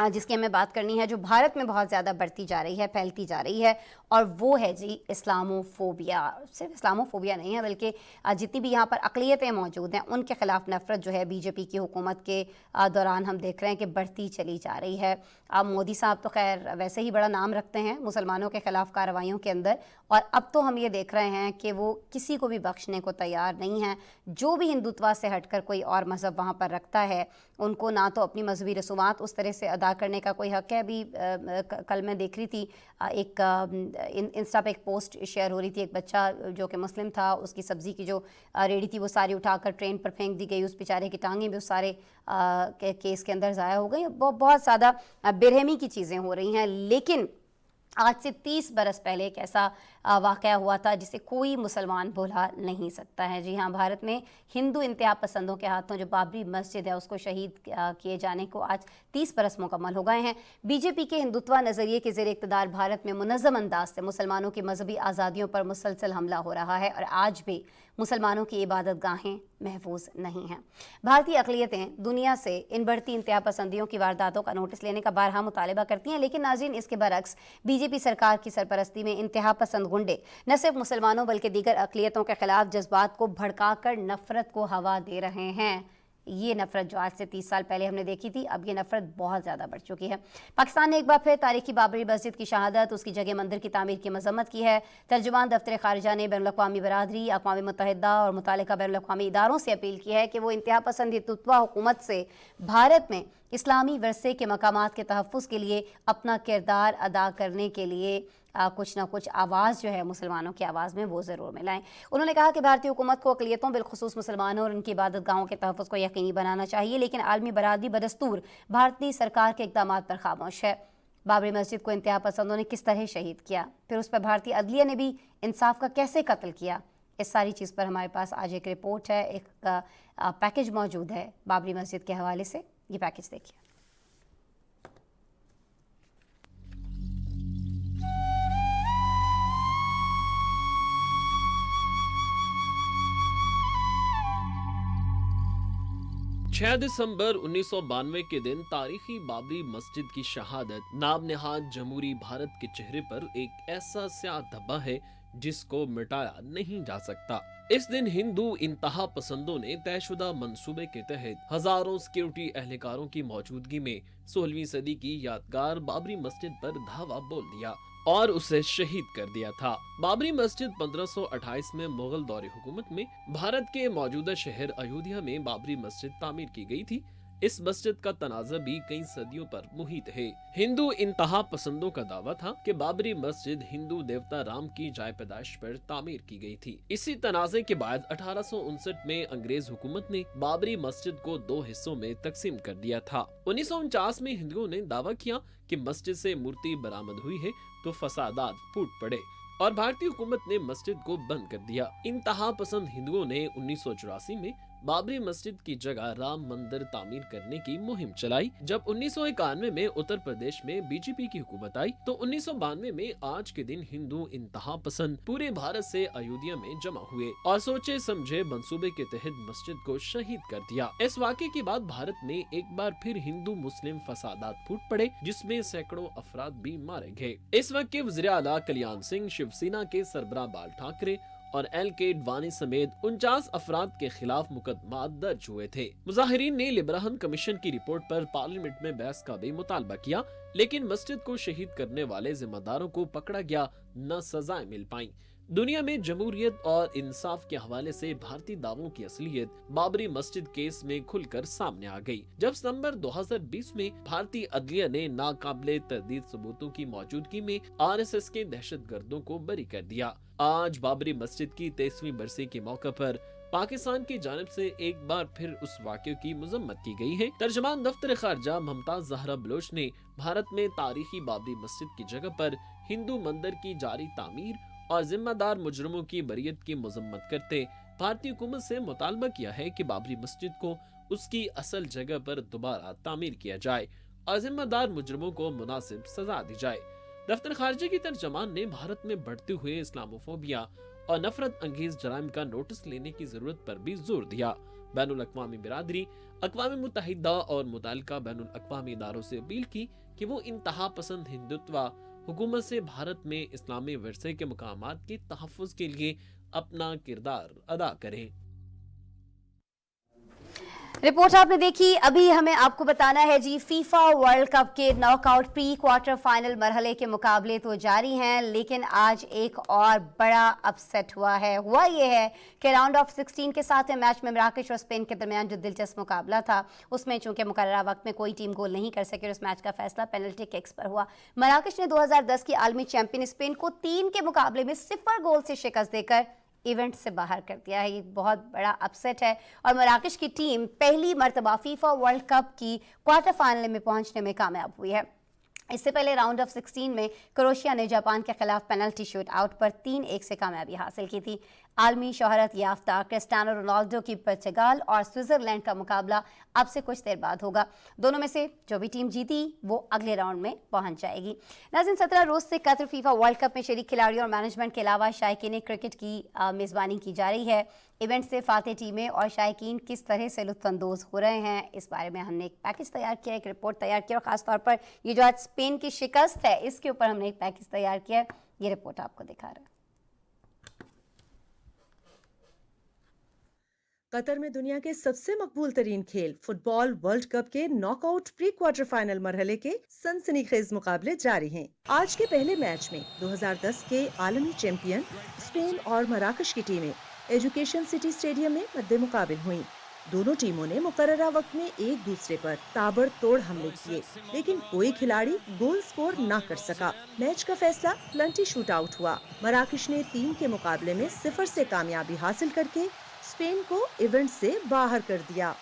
जिसकी हमें बात करनी है, जो भारत में बहुत ज़्यादा बढ़ती जा रही है, फैलती जा रही है, और वो है जी इस्लामोफोबिया। सिर्फ इस्लामोफोबिया नहीं है, बल्कि जितनी भी यहाँ पर अक़लियतें मौजूद हैं उनके ख़िलाफ़ नफ़रत जो है बीजेपी की हुकूमत के दौरान हम देख रहे हैं कि बढ़ती चली जा रही है। अब मोदी साहब तो खैर वैसे ही बड़ा नाम रखते हैं मुसलमानों के ख़िलाफ़ कार्रवाइयों के अंदर, और अब तो हम ये देख रहे हैं कि वो किसी को भी बख्शने को तैयार नहीं हैं। जो भी हिंदुत्व से हटकर कोई और मज़हब वहाँ पर रखता है, उनको ना तो अपनी मजहबी रसूमात उस तरह से अदा करने का कोई हक़ है। अभी कल मैं देख रही थी एक इंस्टा पे एक पोस्ट शेयर हो रही थी, एक बच्चा जो कि मुस्लिम था, उसकी सब्ज़ी की जो रेडी थी वो सारी उठाकर ट्रेन पर फेंक दी गई, उस बेचारे की टांगें भी उस सारे केस के अंदर ज़ाया हो गई। बहुत ज़्यादा बेरहमी की चीज़ें हो रही हैं। लेकिन आज से 30 बरस पहले एक ऐसा वाक़या हुआ था जिसे कोई मुसलमान भुला नहीं सकता है। जी हाँ, भारत में हिंदू इंतहा पसंदों के हाथों जो बाबरी मस्जिद है उसको शहीद किए जाने को आज 30 बरस मुकम्मल हो गए हैं। बीजेपी के हिंदुत्व नज़रिए के ज़ेर इक़्तिदार भारत में मुनज़्ज़म अंदाज से मुसलमानों की मजहबी आज़ादियों पर मुसलसल हमला हो रहा है, और आज भी मुसलमानों की इबादत गाहें महफूज नहीं हैं। भारतीय अक़लियतें दुनिया से इन बढ़ती इंतहा पसंदियों की वारदातों का नोटिस लेने का बारहा मुतालिबा करती हैं, लेकिन नाज़रीन इसके बरक्स बीजेपी सरकार की सरपरस्ती में इंतहा पसंद गुंडे न सिर्फ मुसलमानों बल्कि दीगर अक़लियतों के खिलाफ जज्बात को भड़काकर नफरत को हवा दे रहे हैं। ये नफरत जो आज से 30 साल पहले हमने देखी थी, अब ये नफरत बहुत ज़्यादा बढ़ चुकी है। पाकिस्तान ने एक बार फिर तारीखी बाबरी मस्जिद की शहादत, उसकी जगह मंदिर की तामीर की मजम्मत की है। तर्जुमान दफ्तर खारिजा ने बैनुल-अक़वामी बरादरी, अक़वाम मुत्तहिदा और मुतालिका बैनुल-अक़वामी इदारों से अपील की है कि वो इंतहा पसंद हिंदुत्व हुकूमत से भारत में इस्लामी वरसे के मकामात के तहफ़्फ़ुज़ के लिए अपना किरदार अदा करने के लिए कुछ ना कुछ आवाज़ जो है मुसलमानों की आवाज़ में वो ज़रूर मिलाएं। उन्होंने कहा कि भारतीय हुकूमत को अक़लियतों बिलखुसूस मुसलमानों और उनकी इबादत गाहों के तहफ़्फ़ुज़ को यकीनी बनाना चाहिए, लेकिन आलमी बरादरी बदस्तूर भारतीय सरकार के इक़दामात पर खामोश है। बाबरी मस्जिद को इंतहा पसंदों ने किस तरह शहीद किया, फिर उस पर भारतीय अदलिया ने भी इंसाफ का कैसे कत्ल किया, इस सारी चीज़ पर हमारे पास आज एक रिपोर्ट है, एक पैकेज मौजूद है बाबरी मस्जिद के हवाले से। ये पैकेज देखिए। दिसंबर 1992 के दिन तारीखी बाबरी मस्जिद की शहादत नाम नेहाद जमहूरी भारत के चेहरे पर एक ऐसा स्याह धब्बा है जिसको मिटाया नहीं जा सकता। इस दिन हिंदू इंतहा पसंदों ने तयशुदा मंसूबे के तहत हजारों सिक्योरिटी एहलकारों की मौजूदगी में 16वीं सदी की यादगार बाबरी मस्जिद पर धावा बोल दिया और उसे शहीद कर दिया था। बाबरी मस्जिद 1528 में मुगल दौरे हुकूमत में भारत के मौजूदा शहर अयोध्या में बाबरी मस्जिद तामीर की गई थी, इस मस्जिद का तनाज़ा भी कई सदियों पर मुहित है। हिंदू इंतहा पसंदों का दावा था कि बाबरी मस्जिद हिंदू देवता राम की जाय पैदाइश पर तामीर की गई थी। इसी तनाज़े के बाद 1859 में अंग्रेज हुकूमत ने बाबरी मस्जिद को 2 हिस्सों में तकसीम कर दिया था। 1949 में हिंदुओं ने दावा किया कि मस्जिद से मूर्ति बरामद हुई है तो फसादात फूट पड़े और भारतीय हुकूमत ने मस्जिद को बंद कर दिया। इंतहा पसंद हिंदुओं ने 1984 में बाबरी मस्जिद की जगह राम मंदिर तामीर करने की मुहिम चलाई। जब 1991 में उत्तर प्रदेश में बीजेपी की हुकूमत आई तो 1992 में आज के दिन हिंदू इंतहा पसंद पूरे भारत से अयोध्या में जमा हुए और सोचे समझे मंसूबे के तहत मस्जिद को शहीद कर दिया। इस वाक़े के बाद भारत में एक बार फिर हिंदू मुस्लिम फसादात फूट पड़े, जिसमें सैकड़ों अफराद भी मारे गए। इस वक्त के वज़ीर आला कल्याण सिंह, शिवसेना के सरबराह बाल ठाकरे और LK अडवाणी समेत 49 अफराद के खिलाफ मुकदमा दर्ज हुए थे। मुजाहिरीन ने लिबराहन कमीशन की रिपोर्ट पर पार्लियामेंट में बहस का भी मुतालबा किया, लेकिन मस्जिद को शहीद करने वाले जिम्मेदारों को पकड़ा गया, न सजाएं मिल पाई। दुनिया में जमहूरियत और इंसाफ के हवाले से भारतीय दावों की असलियत बाबरी मस्जिद केस में खुलकर सामने आ गई, जब सितंबर 2020 में भारतीय अदलिया ने नाकाबिले तरदीद सबूतों की मौजूदगी में RSS के दहशतगर्दों को बरी कर दिया। आज बाबरी मस्जिद की 23वीं बरसी के मौके पर पाकिस्तान की जानिब से एक बार फिर उस वाक़े की मजम्मत की गई है। तर्जमान दफ्तर खारजा मुमताज ज़हरा बलोच ने भारत में तारीखी बाबरी मस्जिद की जगह पर हिंदू मंदिर की जारी तामीर और जिम्मेदार मुजरमों की बरियत की मजम्मत करते भारतीय हुकूमत से मुतालबा किया है कि बाबरी मस्जिद को उसकी असल जगह पर दोबारा तामीर किया जाए और जिम्मेदार मुजरमों को मुनासिब सजा दी जाए। दफ्तर खारजा की तर्जमान ने भारत में बढ़ते हुए इस्लामोफोबिया और नफरत अंगेज जराइम का नोटिस लेने की जरूरत पर भी जोर दिया। बैनुल अक़वामी बिरादरी, अक़वाम मुत्तहिदा और मुतल्लिका बैनुल अक़वामी इदारों से अपील की कि वो इंतहा पसंद हिंदुत्व हुकूमत से भारत में इस्लामी विरसे के मकामात के तहफ़्फ़ुज़ के लिए अपना किरदार अदा करें। रिपोर्ट आपने देखी। अभी हमें आपको बताना है जी, फीफा वर्ल्ड कप के नॉकआउट प्री क्वार्टर फाइनल मरहले के मुकाबले तो जारी हैं, लेकिन आज एक और बड़ा अपसेट हुआ ये है कि राउंड ऑफ 16 के साथ मैच में मराकश और स्पेन के दरमियान जो दिलचस्प मुकाबला था, उसमें चूंकि मुकर्ररा वक्त में कोई टीम गोल नहीं कर सकी और उस मैच का फैसला पेनल्टी किक्स पर हुआ। मराकश ने 2010 की आलमी चैंपियन स्पेन को 3 के मुकाबले में 0 गोल से शिकस्त देकर इवेंट से बाहर कर दिया है। ये बहुत बड़ा अपसेट है और मराकश की टीम पहली मर्तबा फीफा वर्ल्ड कप की क्वार्टर फाइनल में पहुंचने में कामयाब हुई है। इससे पहले राउंड ऑफ 16 में क्रोएशिया ने जापान के खिलाफ पेनल्टी शूट आउट पर 3-1 से कामयाबी हासिल की थी। आलमी शोहरत याफ्ता क्रिस्टियानो रोनाल्डो की पुर्तगाल और स्विट्जरलैंड का मुकाबला अब से कुछ देर बाद होगा। दोनों में से जो भी टीम जीती वो अगले राउंड में पहुंच जाएगी। नाज़रीन, 17 रोज से कतर फीफा वर्ल्ड कप में शरीक खिलाड़ियों और मैनेजमेंट के अलावा शायकीन क्रिकेट की मेज़बानी की जा रही है। इवेंट से फातेह टीमें और शायकीन किस तरह से लुत्फ़अंदोज़ हो रहे हैं, इस बारे में हमने एक पैकेज तैयार किया, एक रिपोर्ट तैयार की और ख़ासतौर पर ये जो आज स्पेन की शिकस्त है इसके ऊपर हमने एक पैकेज तैयार किया। ये रिपोर्ट आपको दिखा रहा है। कतर में दुनिया के सबसे मकबूल तरीन खेल फुटबॉल वर्ल्ड कप के नॉकआउट प्री क्वार्टर फाइनल मरहले के सनसनीखेज मुकाबले जारी हैं। आज के पहले मैच में 2010 के आलमी चैंपियन स्पेन और मराकश की टीमें एजुकेशन सिटी स्टेडियम में मद्दे मुकाबिल हुई। दोनों टीमों ने मुकर्ररा वक्त में एक दूसरे पर ताबड़तोड़ हमले किए, लेकिन कोई खिलाड़ी गोल स्कोर न कर सका। मैच का फैसला प्लेंटी शूट आउट हुआ। मराकश ने 3 के मुकाबले में 0 से कामयाबी हासिल करके स्पेन को इवेंट से बाहर कर दिया।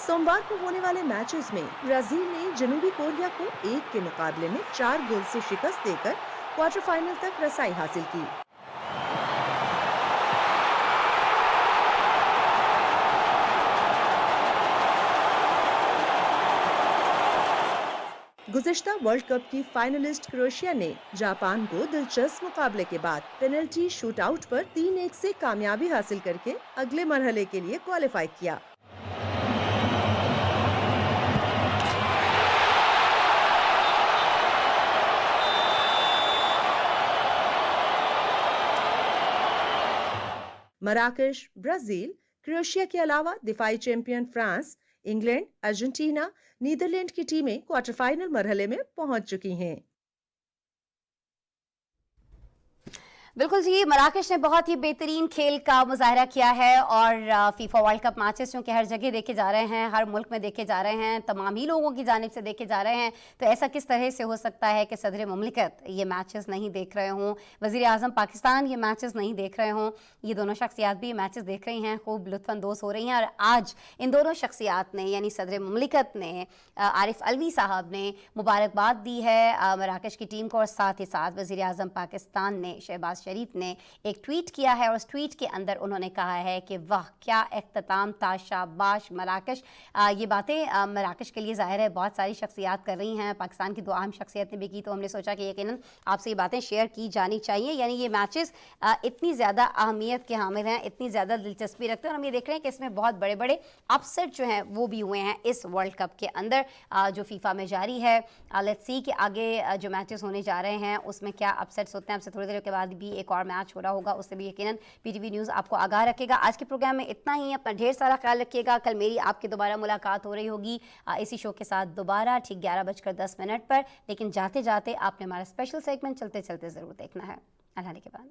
सोमवार को होने वाले मैचेस में ब्राजील ने जनूबी कोरिया को 1 के मुकाबले में 4 गोल से शिकस्त देकर क्वार्टर फाइनल तक रसाई हासिल की। गुज़िश्ता वर्ल्ड कप की फाइनलिस्ट क्रोएशिया ने जापान को दिलचस्प मुकाबले के बाद पेनल्टी शूट आउट पर 3-1 से कामयाबी हासिल करके अगले मरहले के लिए क्वालिफाई किया। मराकश, ब्राजील, क्रोएशिया के अलावा दिफाई champion France, England, Argentina, Netherlands की टीमें क्वार्टर फाइनल मरहले में पहुंच चुकी हैं। बिल्कुल जी, मराकश ने बहुत ही बेहतरीन खेल का मुजाहरा किया है और फीफा वर्ल्ड कप मैचेस चूँकि हर जगह देखे जा रहे हैं, हर मुल्क में देखे जा रहे हैं, तमाम ही लोगों की जानिब से देखे जा रहे हैं, तो ऐसा किस तरह से हो सकता है कि सदर मुमलिकत ये मैचेस नहीं देख रहे हों, वज़ीर आज़म पाकिस्तान ये मैचेस नहीं देख रहे हों। ये दोनों शख्सियात भी मैचेस देख रही हैं, खूब लुत्फ़अंदोज़ हो रही हैं। और आज इन दोनों शख्सियात ने यानी सदर मुमलिकत ने आरिफ अलवी साहब ने मुबारकबाद दी है मराकश की टीम को, और साथ ही साथ वज़ीर आज़म पाकिस्तान ने शहबाज शरीफ ने एक ट्वीट किया है और उस ट्वीट के अंदर उन्होंने कहा है कि वाह क्या इख्तिताम था, शाबाश मराकश। ये बातें मराकश के लिए ज़ाहिर है बहुत सारी शख्सियात कर रही हैं, पाकिस्तान की दो अहम शख्सियत ने भी की, तो हमने सोचा कि यकीनन आपसे ये बातें शेयर की जानी चाहिए। यानी ये मैचेस इतनी ज़्यादा अहमियत के हामिल हैं, इतनी ज़्यादा दिलचस्पी रखते हैं, और हम ये देख रहे हैं कि इसमें बहुत बड़े बड़े अपसेट जो हैं वो भी हुए हैं इस वर्ल्ड कप के अंदर जो फीफा में जारी है। लेट्स सी कि आगे जो मैचेस होने जा रहे हैं उसमें क्या अपसेट्स होते हैं। आपसे थोड़ी देर के बाद भी एक और मैच हो रहा होगा, उससे भी यकीनन पीटीवी न्यूज़ आपको आगाह रखेगा। आज के प्रोग्राम में इतना ही, अपना ढेर सारा ख्याल रखिएगा। कल मेरी आपकी दोबारा मुलाकात हो रही होगी इसी शो के साथ दोबारा ठीक 11:10 पर, लेकिन जाते जाते आपने हमारा स्पेशल सेगमेंट चलते चलते ज़रूर देखना है। अल्लाह के बाद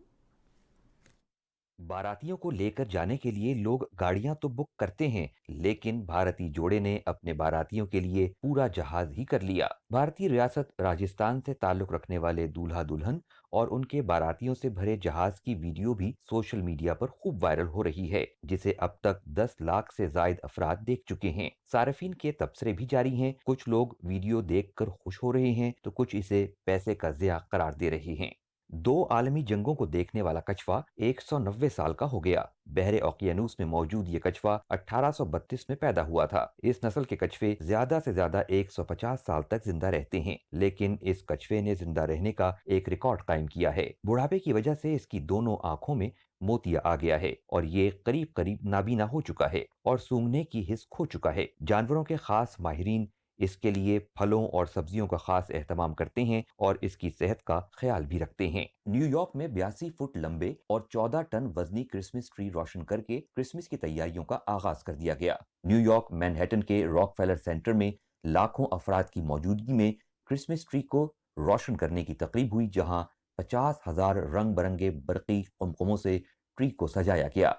बारातियों को लेकर जाने के लिए लोग गाड़ियां तो बुक करते हैं, लेकिन भारतीय जोड़े ने अपने बारातियों के लिए पूरा जहाज ही कर लिया। भारतीय रियासत राजस्थान से ताल्लुक रखने वाले दूल्हा दुल्हन और उनके बारातियों से भरे जहाज की वीडियो भी सोशल मीडिया पर खूब वायरल हो रही है, जिसे अब तक 10 लाख से जायद अफराद देख चुके हैं। सार्फिन के तबसरे भी जारी हैं। कुछ लोग वीडियो देखकर खुश हो रहे हैं तो कुछ इसे पैसे का ज़िया करार दे रहे हैं। 2 आलमी जंगों को देखने वाला कछुआ 190 साल का हो गया। बहरे ओकियानूस में मौजूद ये कछुआ 1832 में पैदा हुआ था। इस नस्ल के कछुए ज्यादा से ज्यादा 150 साल तक जिंदा रहते हैं, लेकिन इस कछुए ने जिंदा रहने का एक रिकॉर्ड कायम किया है। बुढ़ापे की वजह से इसकी दोनों आंखों में मोतिया आ गया है और ये करीब करीब नाबीना हो चुका है और सूंघने की हिस्स खो चुका है। जानवरों के खास माहिरीन इसके लिए फलों और सब्जियों का खास एहतमाम करते हैं और इसकी सेहत का ख्याल भी रखते हैं। न्यूयॉर्क में 82 फुट लंबे और 14 टन वजनी क्रिसमस ट्री रोशन करके क्रिसमस की तैयारियों का आगाज कर दिया गया। न्यूयॉर्क मैनहट्टन के रॉकफेलर सेंटर में लाखों अफराद की मौजूदगी में क्रिसमस ट्री को रोशन करने की तकरीब हुई, जहां 50,000 रंग बिरंगे बरकी कुमकुमों से ट्री को सजाया गया,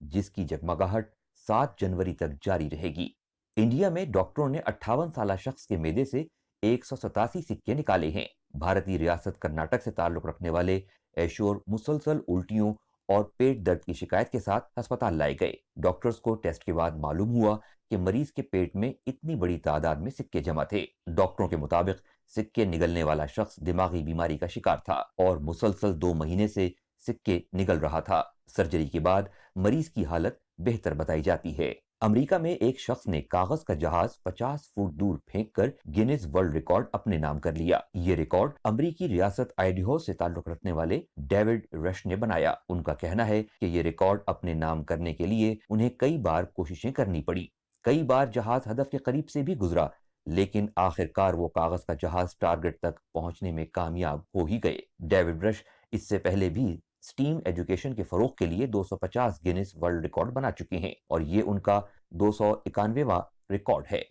जिसकी जगमगाहट 7 जनवरी तक जारी रहेगी। इंडिया में डॉक्टरों ने 58 साल शख्स के मेदे से 187 सिक्के निकाले हैं। भारतीय रियासत कर्नाटक से ताल्लुक रखने वाले ऐशोर मुसलसल उल्टियों और पेट दर्द की शिकायत के साथ अस्पताल लाए गए। डॉक्टर्स को टेस्ट के बाद मालूम हुआ कि मरीज के पेट में इतनी बड़ी तादाद में सिक्के जमा थे। डॉक्टरों के मुताबिक सिक्के निगलने वाला शख्स दिमागी बीमारी का शिकार था और मुसलसल 2 महीने से सिक्के निगल रहा था। सर्जरी के बाद मरीज की हालत बेहतर बताई जाती है। अमेरिका में एक शख्स ने कागज का जहाज 50 फुट दूर फेंककर गिनीज वर्ल्ड रिकॉर्ड अपने नाम कर लिया। ये रिकॉर्ड अमेरिकी रियासत आइडाहो से ताल्लुक रखने वाले डेविड रश ने बनाया। उनका कहना है कि ये रिकॉर्ड अपने नाम करने के लिए उन्हें कई बार कोशिशें करनी पड़ी। कई बार जहाज हदफ के करीब से भी गुजरा, लेकिन आखिरकार वो कागज का जहाज टारगेट तक पहुंचने में कामयाब हो ही गए। डेविड रश इससे पहले भी स्टीम एजुकेशन के फरोग के लिए 250 गिनीज वर्ल्ड रिकॉर्ड बना चुके हैं और ये उनका 291वां रिकॉर्ड है।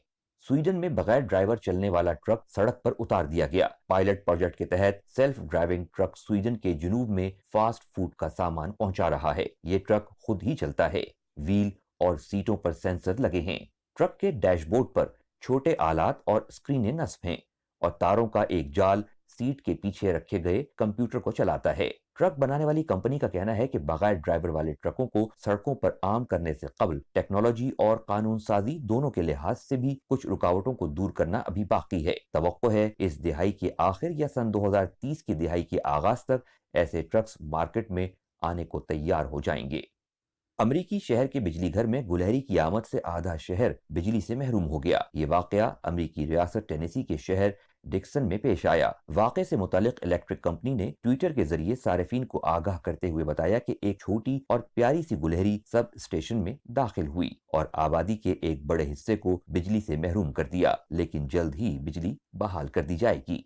स्वीडन में बगैर ड्राइवर चलने वाला ट्रक सड़क पर उतार दिया गया। पायलट प्रोजेक्ट के तहत सेल्फ ड्राइविंग ट्रक स्वीडन के जुनूब में फास्ट फूड का सामान पहुंचा रहा है। ये ट्रक खुद ही चलता है। व्हील और सीटों पर सेंसर लगे हैं। ट्रक के डैशबोर्ड पर छोटे आलात और स्क्रीनें नस्ब हैं और तारों का एक जाल सीट के पीछे रखे गए कंप्यूटर को चलाता है। ट्रक बनाने वाली कंपनी का कहना है कि बगैर ड्राइवर वाले ट्रकों को सड़कों पर आम करने से कबल टेक्नोलॉजी और कानून साजी दोनों के लिहाज से भी कुछ रुकावटों को दूर करना अभी बाकी है। तवक्को है इस दिहाई के आखिर या सन 2030 की दिहाई के आगाज तक ऐसे ट्रक्स मार्केट में आने को तैयार हो जाएंगे। अमरीकी शहर के बिजली घर में गुलहरी की आमद से आधा शहर बिजली से महरूम हो गया। ये वाकया अमरीकी रियासत टेनेसी के शहर डिक्सन में पेश आया। वाकये से मुतालिक इलेक्ट्रिक कंपनी ने ट्विटर के जरिए सार्फिन को आगाह करते हुए बताया कि एक छोटी और प्यारी सी गुलहरी सब स्टेशन में दाखिल हुई और आबादी के एक बड़े हिस्से को बिजली से महरूम कर दिया, लेकिन जल्द ही बिजली बहाल कर दी जाएगी।